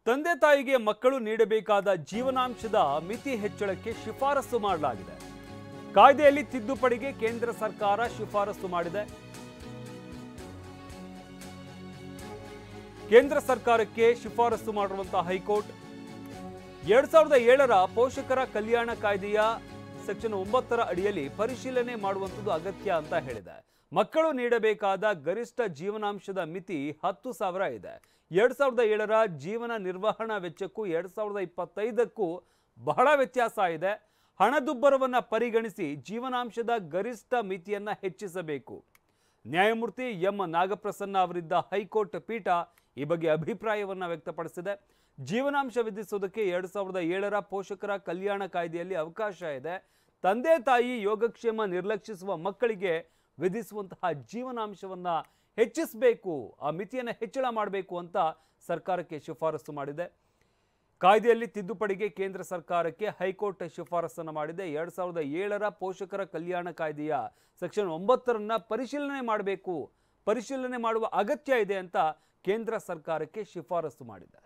ತಂದೆ ತಾಯಿಗೆ ಮಕ್ಕಳು ನೀಡಬೇಕಾದ ಜೀವನಾಂಶದ ಮಿತಿ ಹೆಚ್ಚಳಕ್ಕೆ ಶಿಫಾರಸು ಮಾಡಲಾಗಿದೆ. ಕಾಯ್ದೆಯಲ್ಲಿ ತಿದ್ದುಪಡಿಗೆ ಕೇಂದ್ರ ಸರ್ಕಾರ ಶಿಫಾರಸು ಮಾಡಿದೆ. ಕೇಂದ್ರ ಸರ್ಕಾರಕ್ಕೆ ಶಿಫಾರಸು ಮಾಡಿರುವಂತಹ ಹೈಕೋರ್ಟ್ 2007ರ ಪೋಷಕರ ಕಲ್ಯಾಣ ಕಾಯ್ದೆಯ ಸೆಕ್ಷನ್ 9ರ ಅಡಿಯಲ್ಲಿ ಪರಿಶೀಲನೆ ಮಾಡುವಂಥದ್ದು ಅಗತ್ಯ ಅಂತ ಹೇಳಿದೆ. ಮಕ್ಕಳು ನೀಡಬೇಕಾದ ಗರಿಷ್ಠ ಜೀವನಾಂಶದ ಮಿತಿ 10,000 ಇದೆ. 2007ರ ಜೀವನ ನಿರ್ವಹಣಾ ವೆಚ್ಚಕ್ಕೂ 2025ಕ್ಕೂ ಬಹಳ ವ್ಯತ್ಯಾಸ ಇದೆ. ಹಣದುಬ್ಬರವನ್ನು ಪರಿಗಣಿಸಿ ಜೀವನಾಂಶದ ಗರಿಷ್ಠ ಮಿತಿಯನ್ನು ಹೆಚ್ಚಿಸಬೇಕು. ನ್ಯಾಯಮೂರ್ತಿ ಎಂ ನಾಗಪ್ರಸನ್ನ ಅವರಿದ್ದ ಹೈಕೋರ್ಟ್ ಪೀಠ ಈ ಬಗ್ಗೆ ಅಭಿಪ್ರಾಯವನ್ನು ವ್ಯಕ್ತಪಡಿಸಿದೆ. ಜೀವನಾಂಶ ವಿಧಿಸುವುದಕ್ಕೆ 2007ರ ಪೋಷಕರ ಕಲ್ಯಾಣ ಕಾಯ್ದೆಯಲ್ಲಿ ಅವಕಾಶ ಇದೆ. ತಂದೆ ತಾಯಿ ಯೋಗಕ್ಷೇಮ ನಿರ್ಲಕ್ಷಿಸುವ ಮಕ್ಕಳಿಗೆ ವಿಧಿಸುವಂತಹ ಜೀವನಾಂಶವನ್ನು ಹೆಚ್ಚಿಸಬೇಕು, ಆ ಮಿತಿಯನ್ನು ಹೆಚ್ಚಳ ಮಾಡಬೇಕು ಅಂತ ಸರ್ಕಾರಕ್ಕೆ ಶಿಫಾರಸು ಮಾಡಿದೆ. ಕಾಯ್ದೆಯಲ್ಲಿ ತಿದ್ದುಪಡಿಗೆ ಕೇಂದ್ರ ಸರ್ಕಾರಕ್ಕೆ ಹೈಕೋರ್ಟ್ ಶಿಫಾರಸನ್ನು ಮಾಡಿದೆ. 2007ರ ಪೋಷಕರ ಕಲ್ಯಾಣ ಕಾಯ್ದೆಯ ಸೆಕ್ಷನ್ 9ರನ್ನ ಪರಿಶೀಲನೆ ಮಾಡುವ ಅಗತ್ಯ ಇದೆ ಅಂತ ಕೇಂದ್ರ ಸರ್ಕಾರಕ್ಕೆ ಶಿಫಾರಸು ಮಾಡಿದೆ.